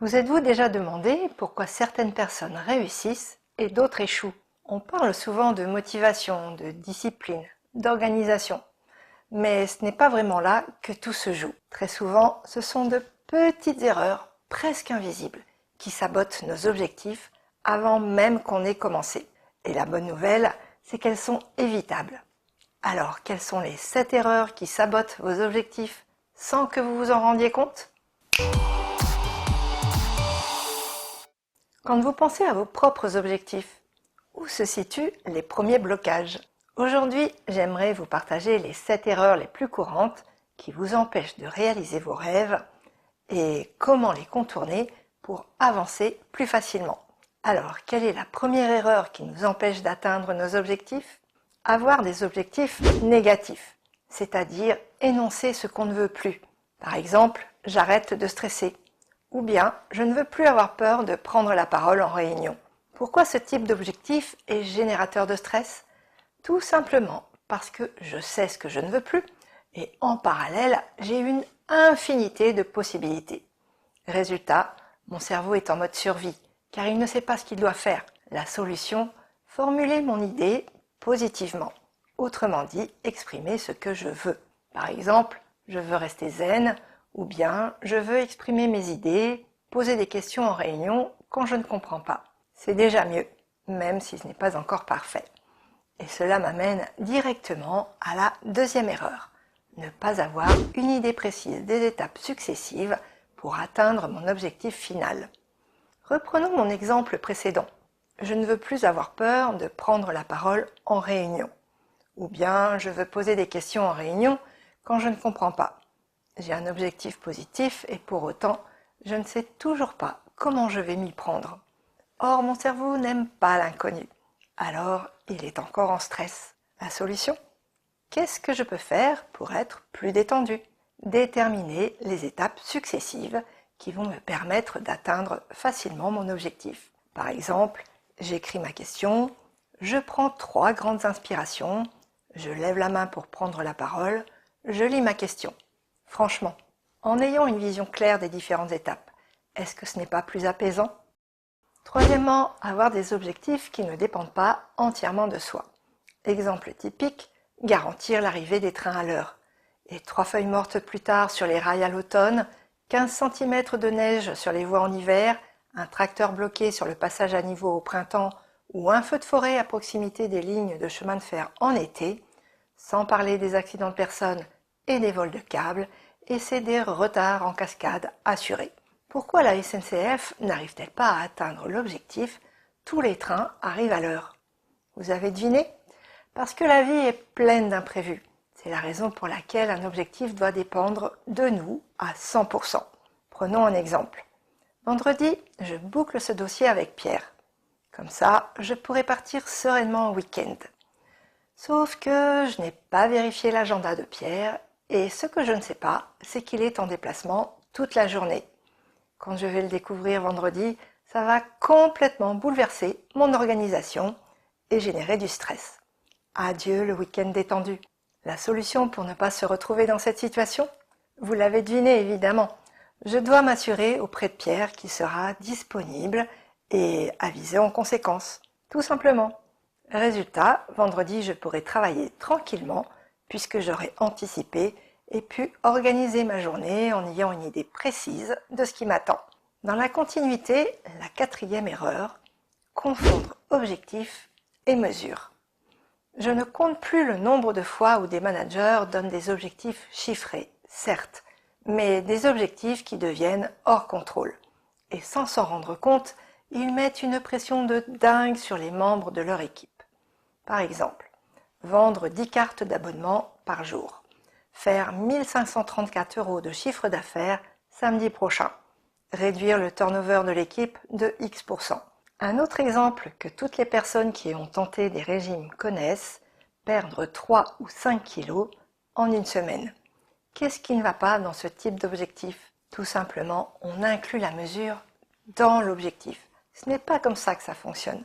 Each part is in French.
Vous êtes-vous déjà demandé pourquoi certaines personnes réussissent et d'autres échouent? On parle souvent de motivation, de discipline, d'organisation. Mais ce n'est pas vraiment là que tout se joue. Très souvent, ce sont de petites erreurs, presque invisibles, qui sabotent nos objectifs avant même qu'on ait commencé. Et la bonne nouvelle, c'est qu'elles sont évitables. Alors, quelles sont les 7 erreurs qui sabotent vos objectifs sans que vous vous en rendiez compte? Quand vous pensez à vos propres objectifs, où se situent les premiers blocages? Aujourd'hui, j'aimerais vous partager les 7 erreurs les plus courantes qui vous empêchent de réaliser vos rêves et comment les contourner pour avancer plus facilement. Alors, quelle est la première erreur qui nous empêche d'atteindre nos objectifs? Avoir des objectifs négatifs, c'est-à-dire énoncer ce qu'on ne veut plus. Par exemple, j'arrête de stresser. Ou bien, je ne veux plus avoir peur de prendre la parole en réunion. Pourquoi ce type d'objectif est générateur de stress? Tout simplement parce que je sais ce que je ne veux plus et en parallèle, j'ai une infinité de possibilités. Résultat, mon cerveau est en mode survie car il ne sait pas ce qu'il doit faire. La solution, formuler mon idée positivement. Autrement dit, exprimer ce que je veux. Par exemple, je veux rester zen ou bien je veux exprimer mes idées, poser des questions en réunion quand je ne comprends pas. C'est déjà mieux, même si ce n'est pas encore parfait. Et cela m'amène directement à la deuxième erreur. Ne pas avoir une idée précise des étapes successives pour atteindre mon objectif final. Reprenons mon exemple précédent. Je ne veux plus avoir peur de prendre la parole en réunion. Ou bien je veux poser des questions en réunion quand je ne comprends pas. J'ai un objectif positif et pour autant, je ne sais toujours pas comment je vais m'y prendre. Or, mon cerveau n'aime pas l'inconnu. Alors, il est encore en stress. La solution? Qu'est-ce que je peux faire pour être plus détendu? Déterminer les étapes successives qui vont me permettre d'atteindre facilement mon objectif. Par exemple, j'écris ma question, je prends 3 grandes inspirations, je lève la main pour prendre la parole, je lis ma question. Franchement, en ayant une vision claire des différentes étapes, est-ce que ce n'est pas plus apaisant? Troisièmement, avoir des objectifs qui ne dépendent pas entièrement de soi. Exemple typique, garantir l'arrivée des trains à l'heure. Et 3 feuilles mortes plus tard sur les rails à l'automne, 15 cm de neige sur les voies en hiver, un tracteur bloqué sur le passage à niveau au printemps ou un feu de forêt à proximité des lignes de chemin de fer en été, sans parler des accidents de personnes et des vols de câbles, et c'est des retards en cascade assurés. Pourquoi la SNCF n'arrive-t-elle pas à atteindre l'objectif? Tous les trains arrivent à l'heure. Vous avez deviné? Parce que la vie est pleine d'imprévus. C'est la raison pour laquelle un objectif doit dépendre de nous à 100%. Prenons un exemple. Vendredi, je boucle ce dossier avec Pierre. Comme ça, je pourrai partir sereinement en week-end. Sauf que je n'ai pas vérifié l'agenda de Pierre et ce que je ne sais pas, c'est qu'il est en déplacement toute la journée. Quand je vais le découvrir vendredi, ça va complètement bouleverser mon organisation et générer du stress. Adieu le week-end détendu. La solution pour ne pas se retrouver dans cette situation? Vous l'avez deviné évidemment. Je dois m'assurer auprès de Pierre qu'il sera disponible et aviser en conséquence. Tout simplement. Résultat, vendredi je pourrai travailler tranquillement puisque j'aurai anticipé et pu organiser ma journée en ayant une idée précise de ce qui m'attend. Dans la continuité, la 4e erreur, confondre objectif et mesure. Je ne compte plus le nombre de fois où des managers donnent des objectifs chiffrés, certes, mais des objectifs qui deviennent hors contrôle. Et sans s'en rendre compte, ils mettent une pression de dingue sur les membres de leur équipe. Par exemple, vendre 10 cartes d'abonnement par jour. Faire 1534 € de chiffre d'affaires samedi prochain. Réduire le turnover de l'équipe de X%. Un autre exemple que toutes les personnes qui ont tenté des régimes connaissent, perdre 3 ou 5 kilos en une semaine. Qu'est-ce qui ne va pas dans ce type d'objectif? Tout simplement, on inclut la mesure dans l'objectif. Ce n'est pas comme ça que ça fonctionne.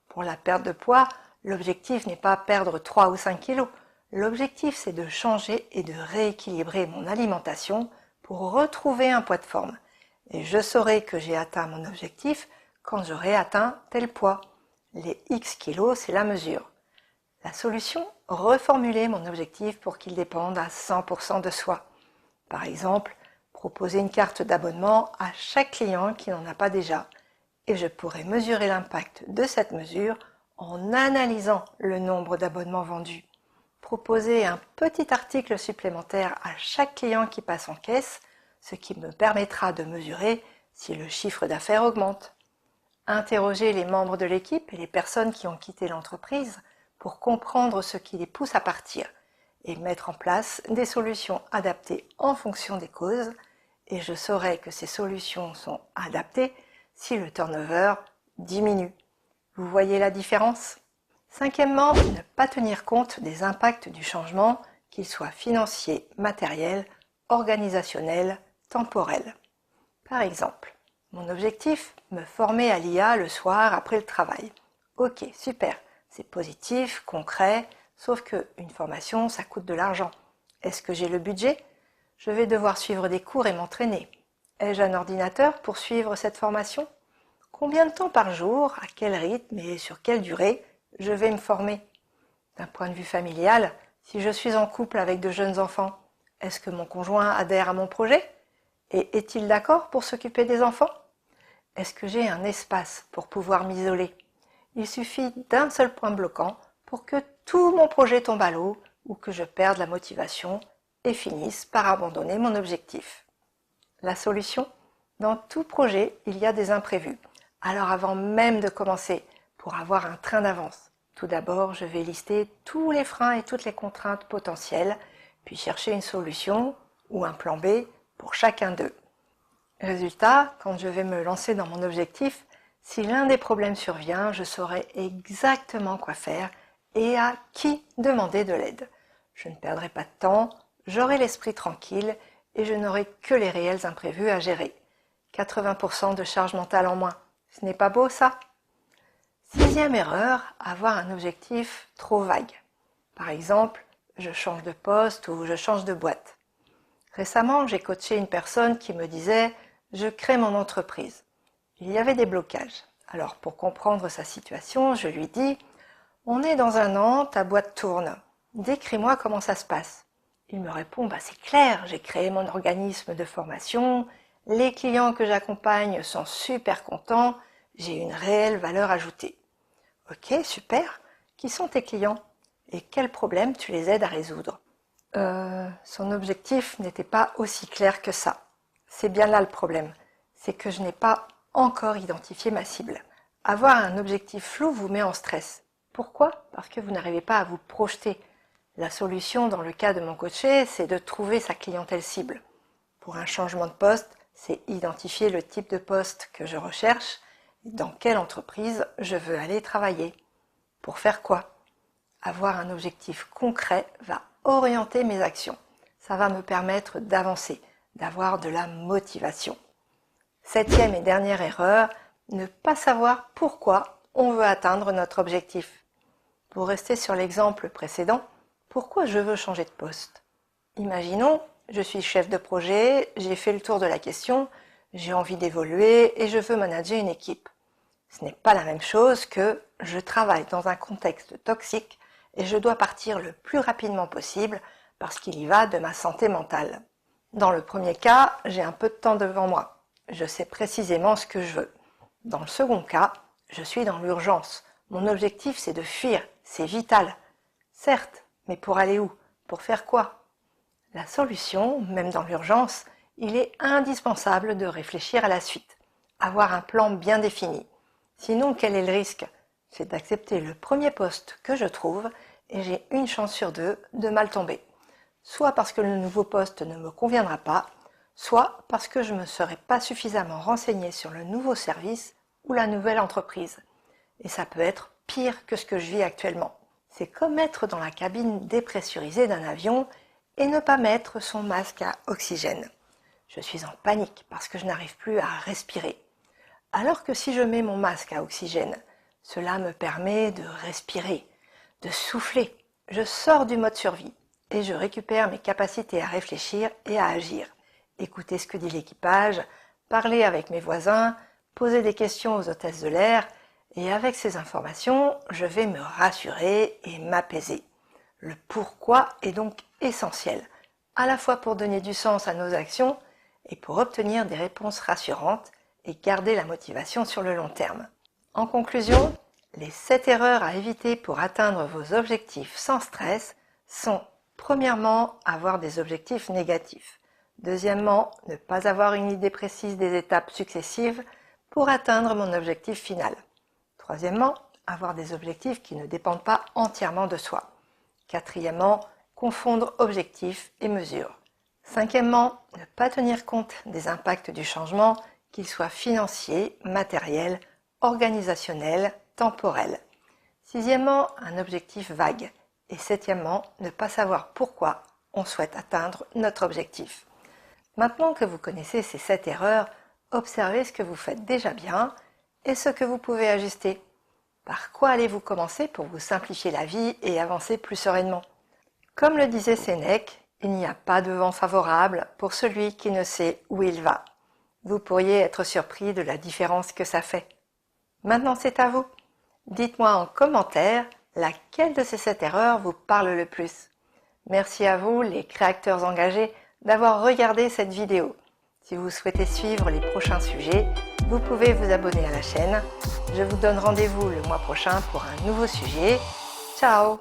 Pour la perte de poids, l'objectif n'est pas perdre 3 ou 5 kilos. L'objectif, c'est de changer et de rééquilibrer mon alimentation pour retrouver un poids de forme. et je saurai que j'ai atteint mon objectif quand j'aurai atteint tel poids. Les X kilos, c'est la mesure. La solution, reformuler mon objectif pour qu'il dépende à 100% de soi. Par exemple, proposer une carte d'abonnement à chaque client qui n'en a pas déjà, et je pourrai mesurer l'impact de cette mesure en analysant le nombre d'abonnements vendus. Proposer un petit article supplémentaire à chaque client qui passe en caisse, ce qui me permettra de mesurer si le chiffre d'affaires augmente. Interroger les membres de l'équipe et les personnes qui ont quitté l'entreprise pour comprendre ce qui les pousse à partir et mettre en place des solutions adaptées en fonction des causes, et je saurai que ces solutions sont adaptées si le turnover diminue. Vous voyez la différence? Cinquièmement, ne pas tenir compte des impacts du changement, qu'ils soient financiers, matériels, organisationnels, temporels. Par exemple, mon objectif, me former à l'IA le soir après le travail. Ok, super, c'est positif, concret, sauf qu'une formation, ça coûte de l'argent. Est-ce que j'ai le budget? Je vais devoir suivre des cours et m'entraîner. Ai-je un ordinateur pour suivre cette formation? Combien de temps par jour, à quel rythme et sur quelle durée je vais me former? D'un point de vue familial, si je suis en couple avec de jeunes enfants, est-ce que mon conjoint adhère à mon projet? Et est-il d'accord pour s'occuper des enfants? Est-ce que j'ai un espace pour pouvoir m'isoler? Il suffit d'un seul point bloquant pour que tout mon projet tombe à l'eau ou que je perde la motivation et finisse par abandonner mon objectif. La solution? Dans tout projet, il y a des imprévus. Alors avant même de commencer, pour avoir un train d'avance, tout d'abord, je vais lister tous les freins et toutes les contraintes potentielles, puis chercher une solution ou un plan B pour chacun d'eux. Résultat, quand je vais me lancer dans mon objectif, si l'un des problèmes survient, je saurai exactement quoi faire et à qui demander de l'aide. Je ne perdrai pas de temps, j'aurai l'esprit tranquille et je n'aurai que les réels imprévus à gérer. 80% de charge mentale en moins. Ce n'est pas beau ça? Sixième erreur, avoir un objectif trop vague. Par exemple, je change de poste ou je change de boîte. Récemment, j'ai coaché une personne qui me disait « Je crée mon entreprise ». Il y avait des blocages. Alors pour comprendre sa situation, je lui dis « On est dans un an, ta boîte tourne. Décris-moi comment ça se passe ». Il me répond « C'est clair, j'ai créé mon organisme de formation, les clients que j'accompagne sont super contents, j'ai une réelle valeur ajoutée. » Ok, super. Qui sont tes clients? Et quels problèmes tu les aides à résoudre? Son objectif n'était pas aussi clair que ça. C'est bien là le problème. C'est que je n'ai pas encore identifié ma cible. Avoir un objectif flou vous met en stress. Pourquoi? Parce que vous n'arrivez pas à vous projeter. La solution dans le cas de mon coaché, c'est de trouver sa clientèle cible. Pour un changement de poste, c'est identifier le type de poste que je recherche et dans quelle entreprise je veux aller travailler. Pour faire quoi? Avoir un objectif concret va orienter mes actions. Ça va me permettre d'avancer, d'avoir de la motivation. Septième et dernière erreur, ne pas savoir pourquoi on veut atteindre notre objectif. Pour rester sur l'exemple précédent, pourquoi je veux changer de poste? Imaginons, je suis chef de projet, j'ai fait le tour de la question, j'ai envie d'évoluer et je veux manager une équipe. Ce n'est pas la même chose que je travaille dans un contexte toxique et je dois partir le plus rapidement possible parce qu'il y va de ma santé mentale. Dans le premier cas, j'ai un peu de temps devant moi. Je sais précisément ce que je veux. Dans le second cas, je suis dans l'urgence. Mon objectif, c'est de fuir. C'est vital. Certes, mais pour aller où? Pour faire quoi? La solution, même dans l'urgence, il est indispensable de réfléchir à la suite. Avoir un plan bien défini. Sinon, quel est le risque? C'est d'accepter le premier poste que je trouve et j'ai une chance sur deux de mal tomber. Soit parce que le nouveau poste ne me conviendra pas, soit parce que je ne me serai pas suffisamment renseignée sur le nouveau service ou la nouvelle entreprise. Et ça peut être pire que ce que je vis actuellement. C'est comme être dans la cabine dépressurisée d'un avion et ne pas mettre son masque à oxygène. Je suis en panique parce que je n'arrive plus à respirer. Alors que si je mets mon masque à oxygène, cela me permet de respirer, de souffler. Je sors du mode survie et je récupère mes capacités à réfléchir et à agir. Écouter ce que dit l'équipage, parler avec mes voisins, poser des questions aux hôtesses de l'air, et avec ces informations, je vais me rassurer et m'apaiser. Le pourquoi est donc essentiel, à la fois pour donner du sens à nos actions et pour obtenir des réponses rassurantes et garder la motivation sur le long terme. En conclusion, les 7 erreurs à éviter pour atteindre vos objectifs sans stress sont: premièrement, avoir des objectifs négatifs. Deuxièmement, ne pas avoir une idée précise des étapes successives pour atteindre mon objectif final. Troisièmement, avoir des objectifs qui ne dépendent pas entièrement de soi. Quatrièmement, confondre objectifs et mesures. Cinquièmement, ne pas tenir compte des impacts du changement, qu'ils soient financiers, matériels, organisationnels, temporels. Sixièmement, un objectif vague. Et septièmement, ne pas savoir pourquoi on souhaite atteindre notre objectif. Maintenant que vous connaissez ces 7 erreurs, observez ce que vous faites déjà bien et ce que vous pouvez ajuster. Par quoi allez-vous commencer pour vous simplifier la vie et avancer plus sereinement? Comme le disait Sénèque, il n'y a pas de vent favorable pour celui qui ne sait où il va. Vous pourriez être surpris de la différence que ça fait. Maintenant, c'est à vous. Dites-moi en commentaire laquelle de ces 7 erreurs vous parle le plus. Merci à vous, les créateurs engagés, d'avoir regardé cette vidéo. Si vous souhaitez suivre les prochains sujets, vous pouvez vous abonner à la chaîne. Je vous donne rendez-vous le mois prochain pour un nouveau sujet. Ciao!